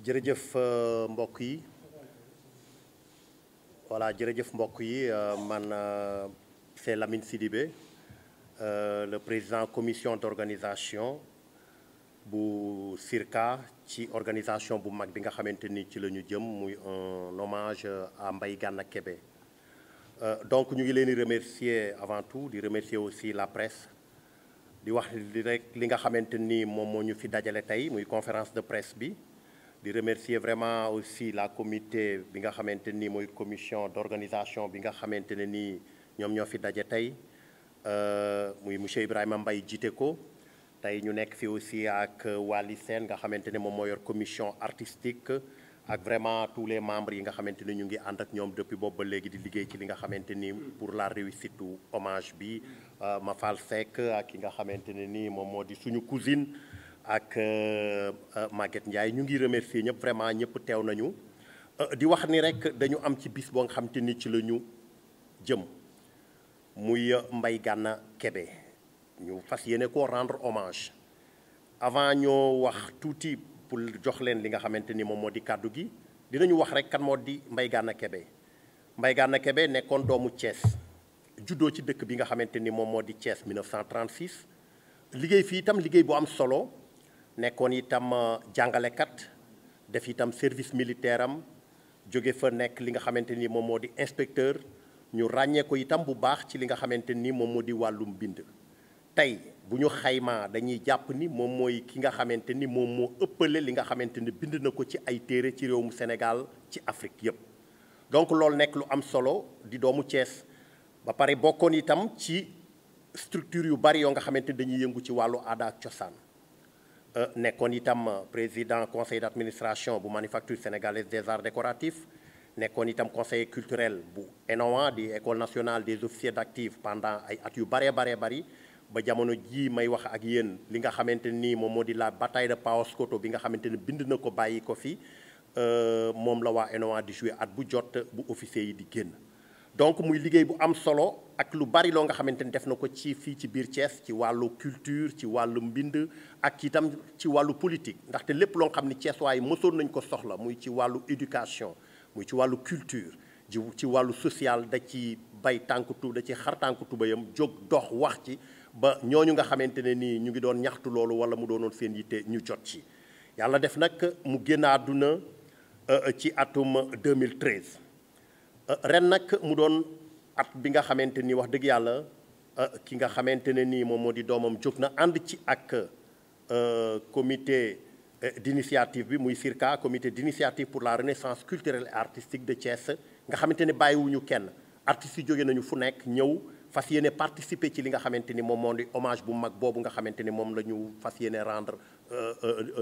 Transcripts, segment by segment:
jërëjëf mbokk yi voilà jërëjëf mbokk yi man c'est Lamine Sidibé le président commission d'organisation bu CIRCA ci organisation bu mag bi nga xamante ni ci la ñu jëm muy un hommage à Mbaye Gana Kébé donc ñu ngi leen di remercier avant tout di remercier aussi la presse di wax rek li nga xamante ni moom moo ñu fi dajale tey muy conférence de presse bi di remercier vraiment aussi la comité bi nga xamante ni mooy commission d'organisation bi nga xamante ne nii ñoom ñoo fi daje tey muy monsieur Ibrahima Mbaye jiite ko tey ñu nekk fi aussi ak Wali Sène nga xamante ne moom moo yor commission artistique ak vraiment tous les membres yi nga xamante ni ñu ngi ànd ak ñoom depuis boobu ba léegi di liggéey ci li nga xamante ni pour la réussite du hommage bi Mafal Seck ak ki nga xamante ne ni moom moo di suñu cousine ak Maguette Ndiaye ñu ngi remercier ñëpp vraiment ñëpp teew nañu di wax ni rek dañu am ci bis boo nga xamante ni ci la ñu jëm muy Mbaye Gana Kébé ñu fas yéene ko rendre hommage avant ñoo wax tuuti pour jox leen li nga xamante ni moom moo di kàddu gi dinañu wax rek kan moo di Mbaye Gana Kébé Mbaye Gana Kébé nekkoon doomu Thiès juddoo ci dëkk bi nga xamante ni moom moo di Thiès 1936 liggéey fii itam liggéey bu am solo nekkoon itam jàngalekat def itam service militaire am jóge fa nekk li nga xamante ni moom moo di inspecteur ñu ràññee ko itam bu baax ci li nga xamante ni moom moo di wàllum bind tey bu ñu xaymaa dañuy jàpp ni moom mooy ki nga xamante ni moom moo ëppale li nga xamante ni bind na ko ci ay téere ci réewum Sénégal ci Afrique yépp donc loolu nekk lu am solo di doomu Thiès ba pare bokkoon itam ci structure yu bari yoo nga xamante ni dañuy yëngu ci wàllu aada ak cosaan nekkoon itam président conseil d'administration bu manufacture sénégalaise des arts décoratifs nekkoon itam conseiller culturel bu ENOA di école nationale des officiers d'actifs pendant ay at yu bari ba jamono jii may wax ak yéen li nga xamante ni moom moo di la bataille de Paoskoto bi nga xamante ni bind na ko bàyyi ko fi moom la waa ENOA di jouer at bu jot bu officiers yi di génn donc muy liggéey bu am solo ak lu bari loo nga xamante ni def na ko ci fii ci biir Thiès ci wàllu culture ci wàllu mbind ak itam ci wàllu politique ndaxte lépp loo nga xam ni Thiès waaye mësoon nañ ko soxla muy ci wàllu éducation muy ci wàllu culture ci wàllu social da ci bay da ci xar tànku tubayam jóg dox wax ci ba ñooñu nga xamante ne nii ñu ngi doon ñaxtu loolu wala mu doonoon seen yitte ñu jot ci yàlla def nag mu génn àdduna ci atum 2013 ren nag mu doon at bi nga xamante ni wax dëgg yàlla ki nga xamante ne nii moom moo di doomam jóg na ànd ci ak comité d'initiative bi muy CIRCA comité d'initiative pour la renaissance culturelle et artistique de Thiès nga xamante ne bàyyiwuñu kenn artistes yi jóge nañu fu nekk ñëw fas yéene participer ci li nga xamante ni moom moo di hommage bu mag boobu nga xamante ni moom la ñu fas yéene rendre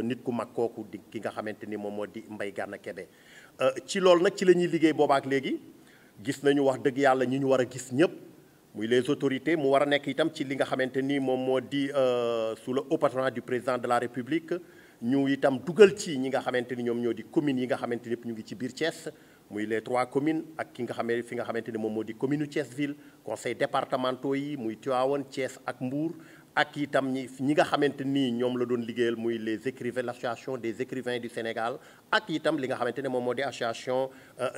nit ku mag kooku di ki nga xamante ni moom moo di Mbaye Gana Kébé ci loolu nag ci la ñuy liggéey boobaak léegi gis nañu wax dëgg yàlla ñi ñu war a gis ñëpp muy les autorités mu war a nekk itam ci li nga xamante ni moom moo di sous le haut patronat du président de la République ñu itam dugal ci ñi nga xamante ni ñoom ñoo di communes yi nga xamante ni ñu ngi ci biir Thiès muy les 3 communes ak ki nga xamee fi nga xamante ni moom moo di commune Thiès ville conseil départementaux yi muy Tivaouane Thiès ak Mbour ak itam ñi nga xamante ni ñoom la doon liggéeyal muy les écrivains l'association des écrivains du Sénégal ak itam li nga xamante ne moom moo di association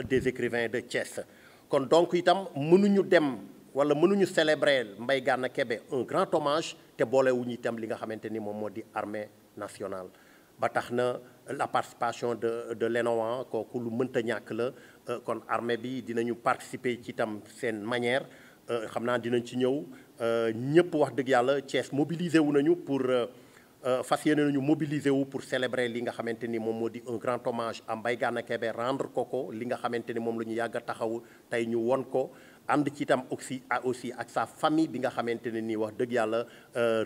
des écrivains de Thiès kon donc itam mënuñu dem wala mënuñu célébrer Mbaye Gana Kébé un grand hommage te boolewuñu itam li nga xamante ni moom moo di armée nationale ba tax na la participation de l'ENOA kooku lu mënta ñàkk la kon armée bi dinañu participer ci itam seen manière xam naa dinañ ci ñëw ñëpp wax dëgg yàlla Thiès mobilisé wu nañu pour fas yéene nañu mobilisé wu pour célébrer li nga xamante ni moom moo di un grand hommage à Mbaye Gana Kébé rendre ko li nga xamante ni moom la ñu yàgg a taxaw tey ñu won ko ànd ci itam aussi ak sa famille bi nga xamante ne nii wax dëgg yàlla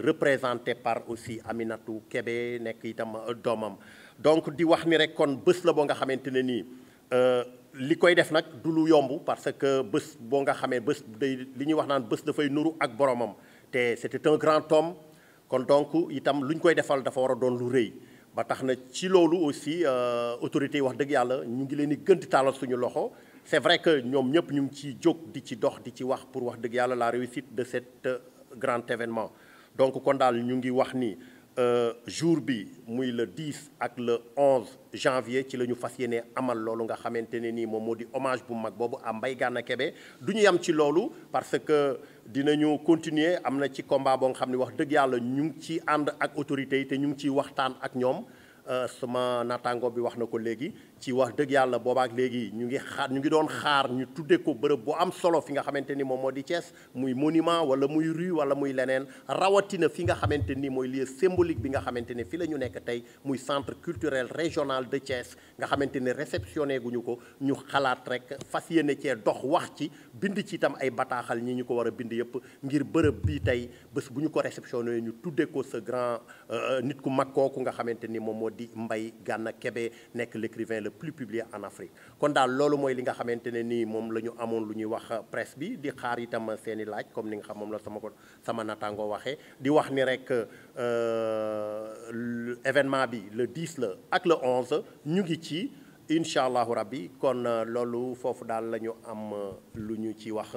représenté par aussi Aminatou Kébé nekk itam doomam donc di wax ni rek kon bés la boo nga xamante ne nii li koy def nag du lu yomb parce que bés boo nga xamee bés day li ñuy wax naan bés dafay nuru ak boromam te c'était un grand homme kon donc itam lu ñu koy defal dafa war a doon lu rëy ba tax na ci loolu aussi autorités yi wax dëgg yàlla ñu ngi leen di gën di taalal suñu loxo c'est vrai que ñoom ñëpp ñu ngi ciy jóg di ci dox di ci wax pour wax dëgg yàlla la réussite de cet grand événement donc kon daal ñu ngi wax ni jour bi muy le 10 ak le 11 janvier ci la ñu fas yéene amal loolu nga xamante ne nii moom moo di hommage bu mag boobu à Mbaye Gana Kébé du ñu yam ci loolu parce que dinañu continuer am na ci combat boo nga xam ne wax dëgg yàlla ñu ngi ci ànd ak autorités yi te ñu ngi ciy waxtaan ak ñoom sama naataango bi wax na ko léegi ci wax dëgg yàlla boobaak léegi ñu ngi doon xaar ñu tuddee ko bërëb bu am solo fi nga xamante ni moom moo di Thiès muy monument wala muy rue wala muy leneen rawatina fi nga xamante ni mooy lieu symbolique bi nga xamante ne fi la ñu nekk tey muy centre culturel régional de Thiès nga xamante ne réceptionné guñu ko ñu xalaat rek fas yéene cee dox wax ci bind ci itam ay bataaxal ñi ñu ko war a bind yëpp ngir bërëb bi tey bés bu ñu ko réceptionné ñu tuddee ko ce grand nit ku mag kooku nga xamante ni moom moo di Mbaye Gana Kébé nekk l'écrivain le plus publié en Afrique kon daal loolu mooy li nga xamante ne nii moom la ñu amoon lu ñuy wax presse bi di xaar itam seeni laaj comme ni nga xam moom la sama naataango waxee di wax ni rek événement bi le 10 la ak le 11 ñu ngi ci incha allahu rabbi kon loolu foofu daal la ñu am lu ñu ci wax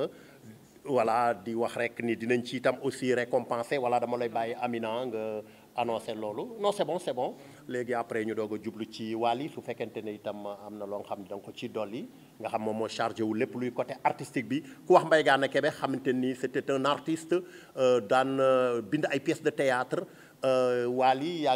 voilà di wax rek ni dinañ ci itam aussi récompenser voilà dama lay bàyyi Amina nga annoncé loolu non c'est bon léegi après ñu doog a jublu ci Wally su fekkente ne itam am na loo xam ne danga ko ci dolli nga xam moom moo chargé wu lépp luy côté artistique bi ku wax Mbaye Gana Kébé xamante ni c'était un artiste daan bind ay pièces de théâtre Wally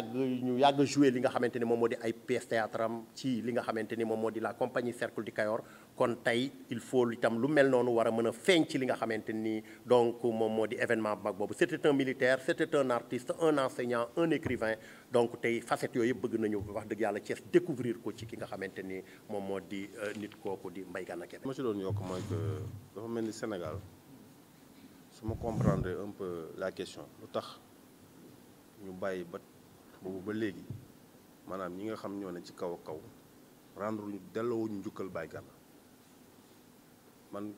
ñu yàgg joué li nga xamante ni moom moo di ay pièces théâtre am ci li nga xamante ni moom moo di la compagnie Cercle du Cayor kon tey il faut itam lu mel noonu war a mën a feeñ ci li nga xamante ni donc moom moo di événement bu mag boobu c'était un militaire c'était un artiste un enseignant un écrivain donc tey facettes yooyu yëpp bëgg nañu wax dëgg yàlla Thiès découvrir ko ci ki nga xamante ni moom moo di nit kooku di Mbaye Gana Kébé. ma ci doon yokk mooy que dafa mel ni Sénégal su ma comprendre un peu la question lu tax ñu bàyyi ba boobu ba léegi maanaam ñi nga xam ñoo ne ci kaw a kaw rendre ñu delloowuñu njukkal Mbaye Gana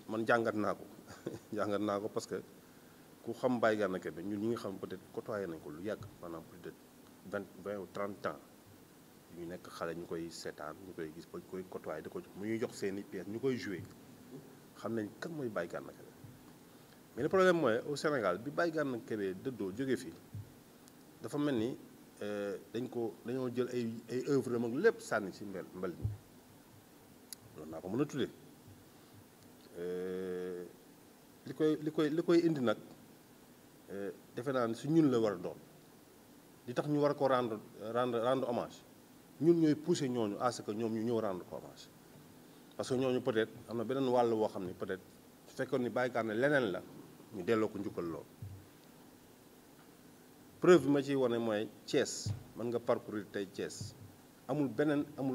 man jàngat naa ko parce que ku xam Mbaye Gana Kébé ñun ñi nga xam peut-être côtoyé nañ ko lu yàgg maanaam plus de 20 ou 30 ans ñu nekk xale ñu koy seetaan ñu koy gis ba ñu koy côtoyé di ko mu ñuy jox seeni pièces ñu koy joué xam nañ kan mooy Mbaye Gana Kébé mais le problème mooy au Sénégal bi Mbaye Gana Kébé dëddoo jóge fii dafa mel ni dañoo jël ay œuvre am ak lépp sànni ci mbel mi loolu naa ko mën a tuddee li koy indi nag defe naa ne su ñun la war a doon li tax ñu war ko rendre hommage ñun ñooy pousser ñooñu à ce que ñoom ñu ñëw rendre ko hommage parce que ñooñu peut-être am na beneen wàll woo xam ne peut-être su fekkoon ni Mbaye Gana leneen la ñu delloo ko njukkal lool. preuve bi ma ciy wane mooy Thiès mën nga parcourir tey Thiès amul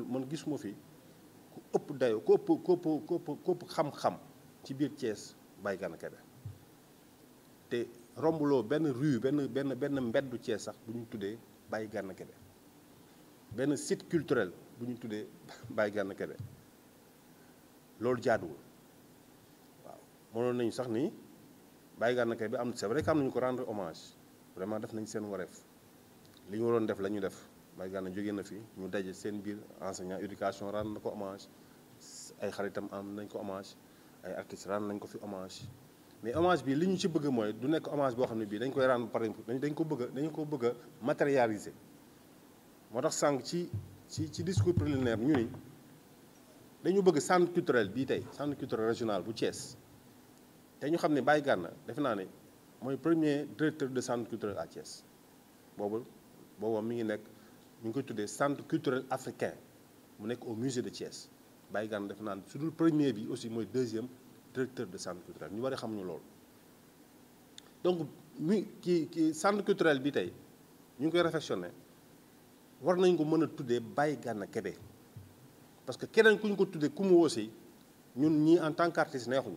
man gisuma fi ku ëpp dayo ku ëpp xam-xam ci biir Thiès Mbaye Gana Kébé te rombuloo benn rue benn mbeddu Thiès sax bu ñu tuddee Mbaye Gana Kébé benn site culturel bu ñu tuddee Mbaye Gana Kébé loolu jaaduwul waaw mënoon nañu sax ni Mbaye Gana Kébé c'est vrai que am nañu ko rendre hommage vraiment def nañ seen wareef li ñu waroon def la ñu def Mbaye Gana jógee na fi ñu daje seen biir enseignant éducation rendre na ko hommage ay xaritam am nañ ko hommage ay artistes rendre nañ ko fi hommage mais hommage bi li ñu ci bëgg mooy du nekk hommage boo xam ne bii dañ koy rendre par exemple dañ ko bëgg a matérialiser moo tax sànq ci discours préliminaire ñu ni dañu bëgg centre culturel bii tey centre culturel régional bu Thiès te ñu xam ne Mbaye Gana defe naa ne mooy premier directeur de centre culturel à Thiès boobu mi ngi nekk ñu ngi koy tuddee centre culturel africain mu nekk au musée de Thiès Mbaye Gana defe naa ne su dul premier bi aussi mooy deuxième directeur de centre culturel ñu war a xamuñu loolu donc kii centre culturel bi tey ñu ngi koy réfectionné war nañ ko mën a tuddee Mbaye Gana Kébé parce que keneen ku ñu ko tuddee ku mu aussi ñun ñii en tant qu'artiste neexuñu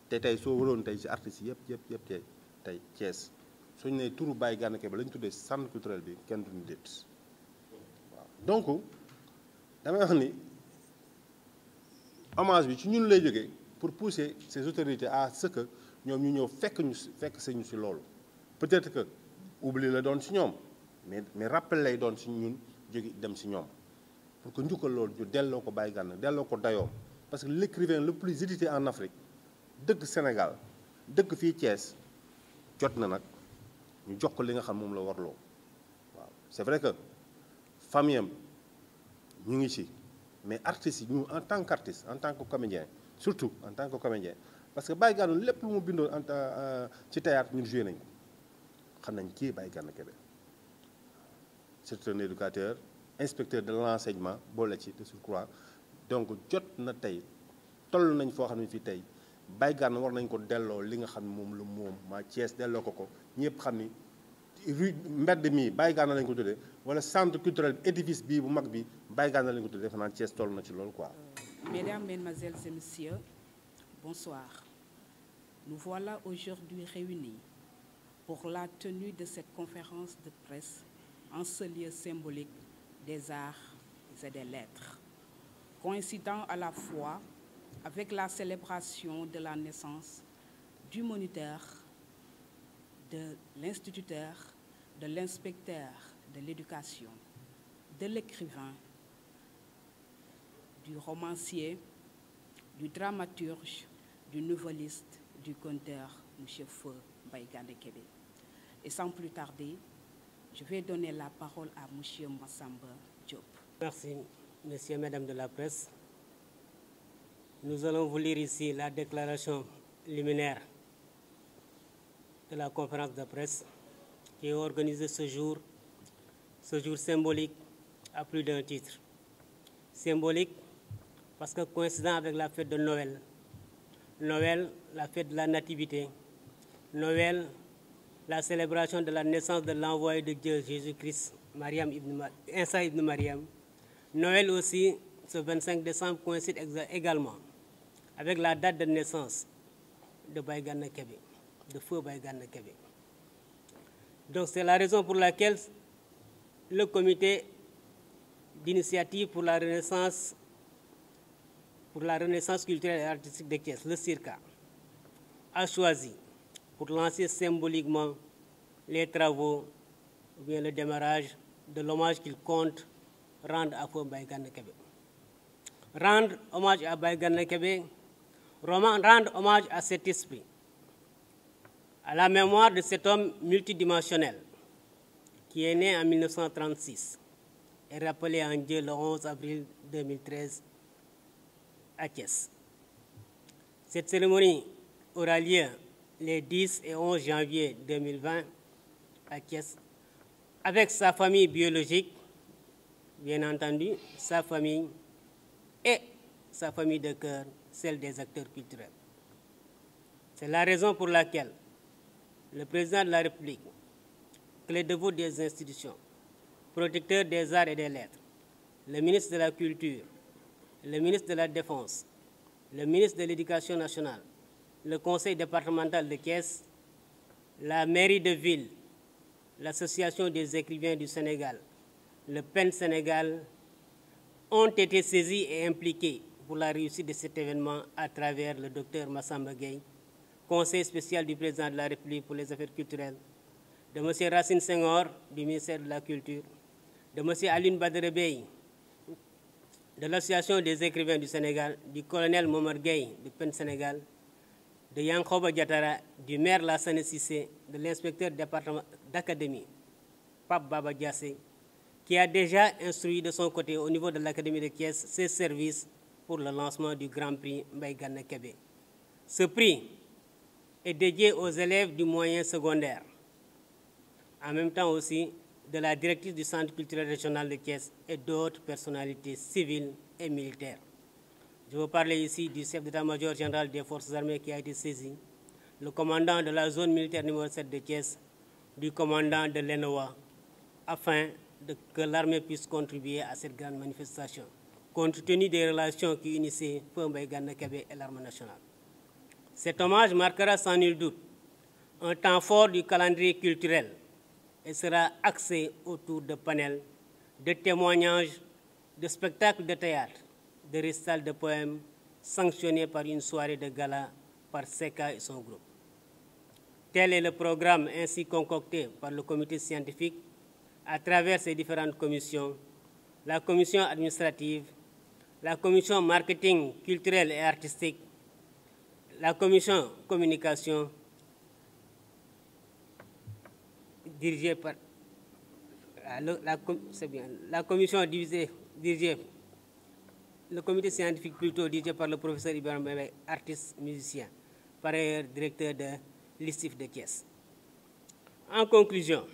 te tey soo waroon tey ci artistes yëpp tey Thiès suñu nee turu Mbaye Gana Kébé la ñu tuddee centre culturel bi kenn duñu déet waaw donc damay wax ni hommage bi ci ñun lay jógee pour pousser ces autorités à ce que ñoom ñu ñëw fekk sañu ci loolu peut-être que oubli la doon ci ñoom mais rappel lay doon ci ñun jóge dem ci ñoom pour que njukkal loolu ñu delloo ko Mbaye Gana delloo ko dayoom parce que l'écrivain le plus édité en Afrique dëkk Sénégal dëkk fii Thiès jot na nag ñu jox ko li nga xam moom la warloo c'est vrai que famille am ñu ngi ci mais artistes yi ñu en tant qu'artiste en tant que comédien surtout en tant que comédien parce que Baye Gana lépp lu mu bindoon ci théâtre ñun joué nañ ko xam nañ kii Baye Gana Kébé c'est un éducateur inspecteur de l'enseignement boole ci de surcroît donc jot na tey toll nañ foo xam ne fii tey Baye Gana war nañ ko delloo li nga xam ne moom la moom maa Thiès delloo ko ñëpp xam ni rue mbedd mi Baye Gana lañ ko tuddee wala centre culturel édifice bii bu mag bi Baye Gana lañ ko tuddee defe naa Thiès toll na ci loolu quoi. Mesdames, Mesdemoiselles et Messieurs, bonsoir. Nous voilà aujourd'hui réunis pour la tenue de cette conférence de presse en ce lieu symbolique des arts et des lettres, coïncidant à la fois avec la célébration de la naissance du moniteur, de l'instituteur, de l'inspecteur de l'éducation, de l'écrivain, du romancier, du dramaturge, du noveliste, du conteur, M. Feu Baye Gana Kébé. Et sans plus tarder, je vais donner la parole à M. Massamba Diop. Merci, messieurs et mesdames de la presse. Nous allons vous lire ici la déclaration liminaire de la conférence de presse qui est organisée ce jour symbolique à plus d'un titre. Symbolique parce que coïncident avec la fête de Noël. Noël, la fête de la nativité. Noël, la célébration de la naissance de l'envoyé de Dieu, Jésus-Christ, Isa ibn Mariam. Noël aussi, ce 25 décembre, coïncide également avec la date de naissance de Baye Gana Kébé, de Feu Baye Gana Kébé. Donc c'est la raison pour laquelle le comité d'initiative pour la renaissance culturelle et artistique de Thiès, le CIRCA, a choisi pour lancer symboliquement les travaux ou bien le démarrage de l'hommage qu'il compte rendre à Feu Baye Gana Kébé. Rendre hommage à Baye Gana Kébé, rendre hommage à cet esprit, à la mémoire de cet homme multidimensionnel qui est né en 1936 et rappelé en Dieu le 11 avril 2013 à Thiès. Cette cérémonie aura lieu les 10 et 11 janvier 2020 à Thiès avec sa famille biologique, bien entendu, sa famille et sa famille de cœur, celle des acteurs culturels. C'est la raison pour laquelle le président de la République, clé de voûte des institutions, protecteur des arts et des lettres, le ministre de la Culture, le ministre de la Défense, le ministre de l'Éducation nationale, le conseil départemental de Thiès, la mairie de ville, l'association des écrivains du Sénégal, le PEN Sénégal, ont été saisis et impliqués pour la réussite de cet événement à travers le docteur Massamba Gueye, conseiller spécial du président de la République pour les affaires culturelles, de M. Racine Senghor du ministère de la Culture, de M. Aline Badara Bey de l'Association des écrivains du Sénégal, du colonel Momar Gueye du PEN Sénégal, de Yankhoba Diatara, du maire Lassane Sissé, de l'inspecteur d'académie, Pape Baba Diassé, qui a déjà instruit de son côté au niveau de l'Académie de Thiès ses services pour le lancement du Grand Prix Baye Gana Kébé. Ce prix est dédié aux élèves du moyen secondaire, en même temps aussi de la directrice du Centre culturel régional de Thiès et d'autres personnalités civiles et militaires. Je veux parler ici du chef d'état-major général des forces armées qui a été saisi, le commandant de la zone militaire numéro 7 de Thiès, du commandant de l'ENOA, afin que l'armée puisse contribuer à cette grande manifestation, compte tenu des relations qui unissaient Feu Baye Gana Kébé et l'armée nationale. Cet hommage marquera sans nul doute un temps fort du calendrier culturel et sera axé autour de panels, de témoignages, de spectacles de théâtre, de récitals de poèmes sanctionnés par une soirée de gala par Seka et son groupe. Tel est le programme ainsi concocté par le comité scientifique à travers ses différentes commissions, la commission administrative, la commission marketing culturel et artistique, la commission communication dirigée par La commission dirigée, le comité scientifique plutôt dirigé par le professeur Ibrahim Bébé, artiste musicien, par ailleurs directeur de l'ISTIF de Thiès. En conclusion,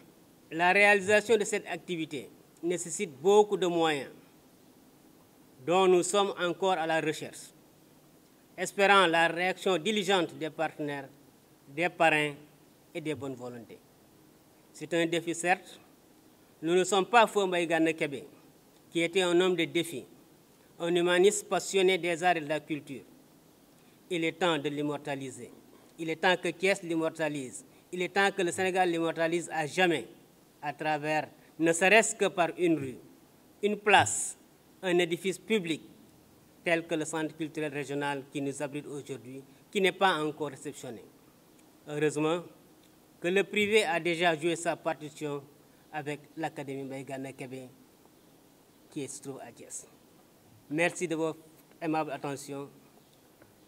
la réalisation de cette activité nécessite beaucoup de moyens dont nous sommes encore à la recherche, espérant la réaction diligente des partenaires, des parrains et des bonnes volontés. C'est un défi, certes. Nous ne sommes pas Feu Mbaye Gana Kébé, qui était un homme de défi, un humaniste passionné des arts et de la culture. Il est temps de l'immortaliser. Il est temps que Thiès l'immortalise. Il est temps que le Sénégal l'immortalise à jamais, à travers, ne serait-ce que par une rue, une place, un édifice public, tel que le centre culturel régional qui nous abrite aujourd'hui, qui n'est pas encore réceptionné. Heureusement que le privé a déjà joué sa partition avec l'Académie Mbaye Gana Kébé, qui se trouve à Thiès. Merci de votre aimable attention.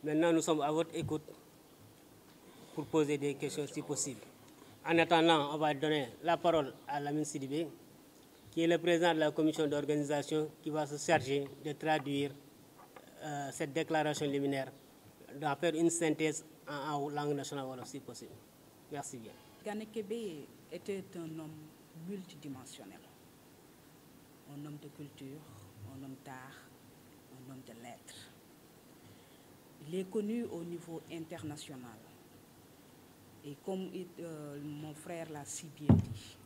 Maintenant, nous sommes à votre écoute pour poser des questions si possible. En attendant, on va donner la parole à Lamine Sidibé, qui est le président de la commission d'organisation, qui va se charger de traduire cette déclaration liminaire, d'en faire une synthèse en langue nationale wolof si possible. Merci bien. Gana Kébé était un homme multidimensionnel, un homme de culture, un homme d'art, un homme de lettres. Il est connu au niveau international. Et comme mon frère l'a si bien dit,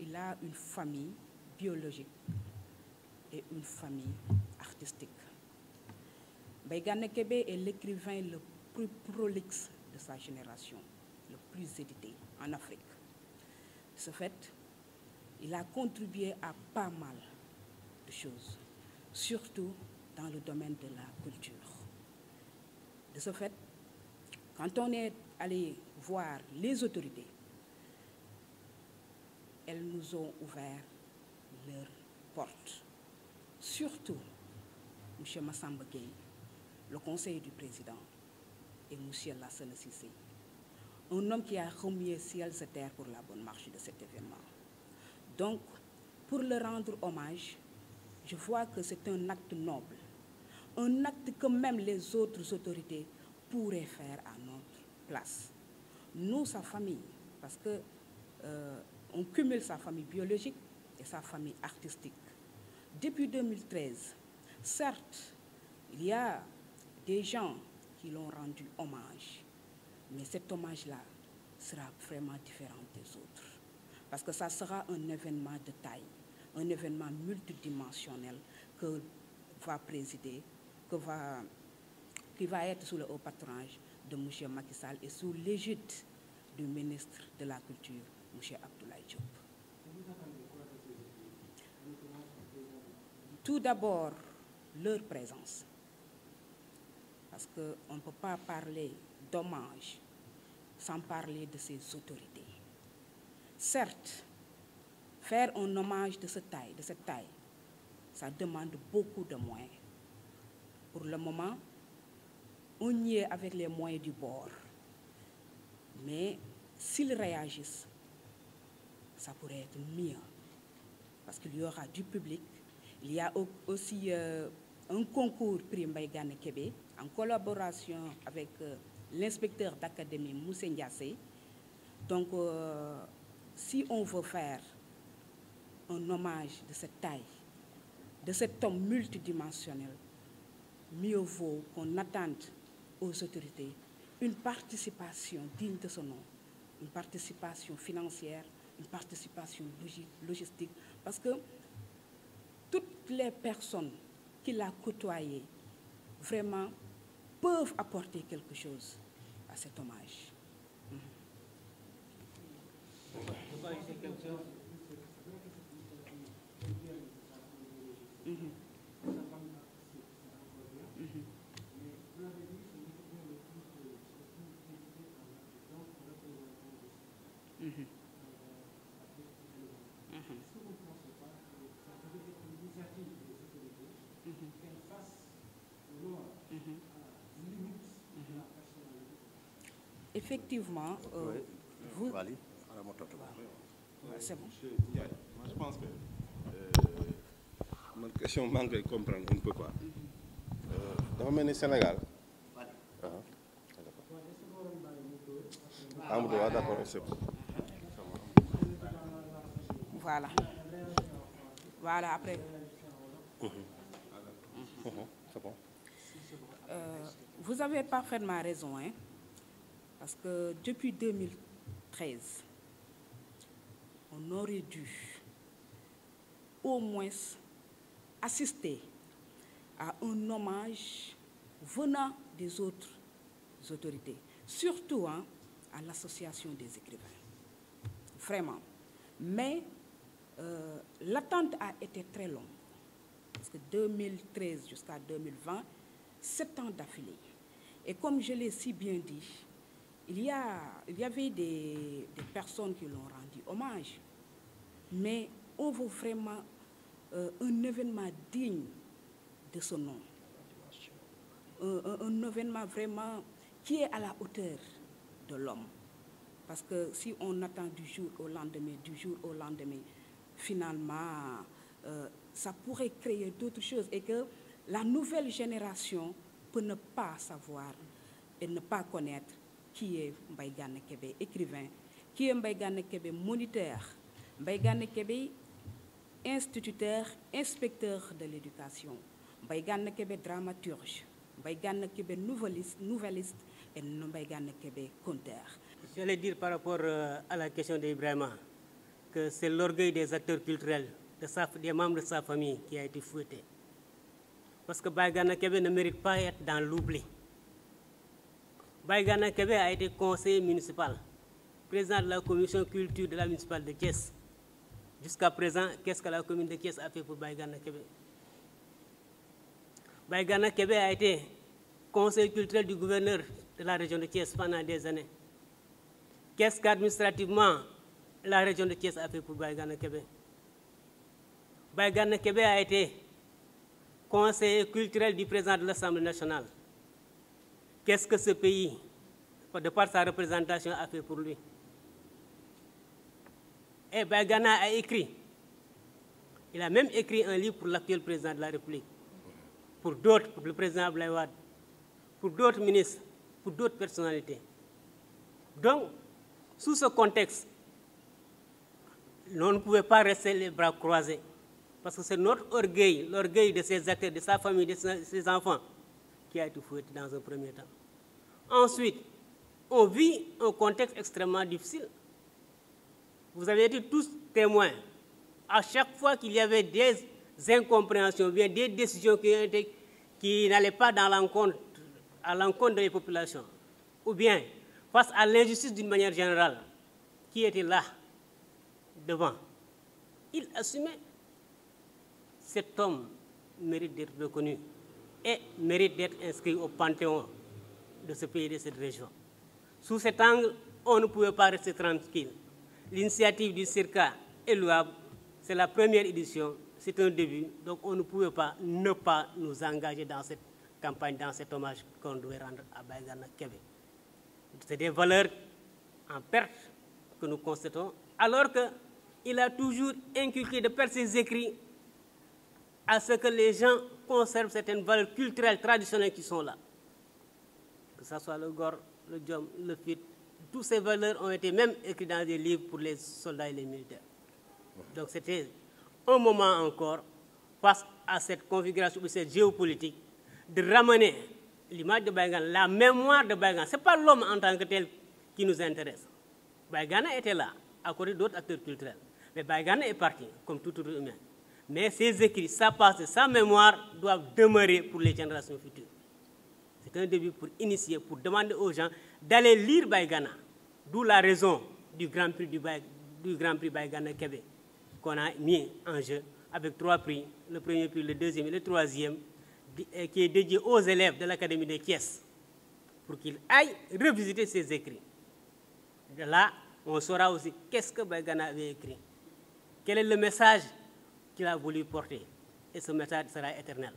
il a une famille biologique et une famille artistique. Mbaye Gana Kébé est l'écrivain le plus prolixe de sa génération, le plus édité en Afrique. De ce fait, il a contribué à pas mal de choses, surtout dans le domaine de la culture. De ce fait, quand on est allé voir les autorités, elles nous ont ouvert leurs portes. Surtout, M. Massamba Gueye, le conseiller du président, et M. Lassana Cissé, un homme qui a remué ciel et terre pour la bonne marche de cet événement. Donc, pour le rendre hommage, je vois que c'est un acte noble, un acte que même les autres autorités pourraient faire à notre place. Nous, sa famille, parce que on cumule sa famille biologique et sa famille artistique. Depuis 2013, certes, il y a des gens qui l'ont rendu hommage, mais cet hommage-là sera vraiment différent des autres. Parce que ça sera un événement de taille, un événement multidimensionnel que va présider, qui va être sous le haut patronage de M. Macky Sall et sous l'égide du ministre de la Culture, M. Abdoulaye Diop. Tout d'abord, leur présence. Parce qu'on ne peut pas parler d'hommage sans parler de ces autorités. Certes, faire un hommage de cette taille, ça demande beaucoup de moyens. Pour le moment, on y est avec les moyens du bord. Mais s'ils réagissent, ça pourrait être mieux. Parce qu'il y aura du public. Il y a aussi un concours prix Mbaye Gana Kébé en collaboration avec l'inspecteur d'académie Moussé Ndiassé. Donc, si on veut faire un hommage de cette taille, de cet homme multidimensionnel, mieux vaut qu'on attende aux autorités une participation digne de ce nom, une participation financière, une participation logistique, parce que toutes les personnes qui l'ont côtoyé vraiment peuvent apporter quelque chose à cet hommage. Effectivement, c'est bon. Monsieur Ndiaye, moi je pense que ma question maa ngi koy comprendre un peu quoi. Dafa mel ni Sénégal. Amadou waaw d'accord c'est bon. Voilà. Voilà, après. C'est bon. Vous avez parfaitement raison, hein, parce que depuis 2013, on aurait dû au moins assister à un hommage venant des autres autorités, surtout hein, à l'association des écrivains. Vraiment. Mais l'attente a été très longue, parce que 2013 jusqu'à 2020, 7 ans d'affilée. Et comme je l'ai si bien dit, il y avait des personnes qui l'ont rendu hommage, mais on veut vraiment un événement digne de ce nom. Un événement vraiment qui est à la hauteur de l'homme. Parce que si on attend du jour au lendemain, finalement, ça pourrait créer d'autres choses et que la nouvelle génération peut ne pas savoir et ne pas connaître qui est Mbaye Gana Kébé, écrivain, qui est Mbaye Gana Kébé, moniteur, Mbaye Gana Kébé, instituteur, inspecteur de l'éducation, Mbaye Gana Kébé, dramaturge, Mbaye Gana Kébé, nouvelliste et Mbaye Gana Kébé, conteur. J'allais dire par rapport à la question d'Ibrahima que c'est l'orgueil des acteurs culturels, des membres de sa famille qui a été fouetté. Parce que Mbaye Gana Kébé ne mérite pas d'être dans l'oubli. Mbaye Gana Kébé a été conseiller municipal, président de la commission culture de la municipale de Thiès. Jusqu'à présent, qu'est-ce que la commune de Thiès a fait pour Mbaye Gana Kébé? Mbaye Gana Kébé a été conseiller culturel du gouverneur de la région de Thiès pendant des années. Qu'est-ce qu'administrativement la région de Thiès a fait pour Mbaye Gana Kébé? Mbaye Gana Kébé a été conseiller culturel du président de l'Assemblée nationale. Qu'est-ce que ce pays, de par sa représentation, a fait pour lui? Et Mbaye Gana a écrit, il a même écrit un livre pour l'actuel président de la République, pour d'autres, pour le président Abdoulaye Wade, pour d'autres ministres, pour d'autres personnalités. Donc, sous ce contexte, on ne pouvait pas rester les bras croisés, parce que c'est notre orgueil, l'orgueil de ses acteurs, de sa famille, de ses enfants, qui a été fouetté dans un premier temps. Ensuite, on vit un contexte extrêmement difficile. Vous avez été tous témoins. À chaque fois qu'il y avait des incompréhensions, bien des décisions qui n'allaient pas à l'encontre des populations, ou bien face à l'injustice d'une manière générale, qui était là, devant, il assumait. Cet homme mérite d'être reconnu et mérite d'être inscrit au panthéon de ce pays et de cette région. Sous cet angle, on ne pouvait pas rester tranquille. L'initiative du CIRCA est louable. C'est la première édition, c'est un début, donc on ne pouvait pas ne pas nous engager dans cette campagne, dans cet hommage qu'on devait rendre à Mbaye Gana Kébé. C'est des valeurs en perte que nous constatons, alors qu'il a toujours inculqué de par ses écrits à ce que les gens conservent certaines valeurs culturelles traditionnelles qui sont là. Que ce soit le Gor, le Djom, le Fit, toutes ces valeurs ont été même écrites dans des livres pour les soldats et les militaires. Donc c'était un moment encore, face à cette configuration, cette géopolitique, de ramener l'image de Mbaye Gana, la mémoire de Mbaye Gana. Ce n'est pas l'homme en tant que tel qui nous intéresse. Mbaye Gana était là, à côté d'autres acteurs culturels. Mais Mbaye Gana est parti, comme tout autre humain. Mais ses écrits, sa passé, sa mémoire doivent demeurer pour les générations futures. C'est un début pour initier, pour demander aux gens d'aller lire Mbaye Gana. D'où la raison du Grand Prix Mbaye Gana Kébé qu'on a mis en jeu avec 3 prix, le premier prix, le deuxième et le troisième, qui est dédié aux élèves de l'Académie de Thiès pour qu'ils aillent revisiter ses écrits. De là, on saura aussi qu'est-ce que Mbaye Gana avait écrit, quel est le message qu'il a voulu porter, et ce message sera éternel.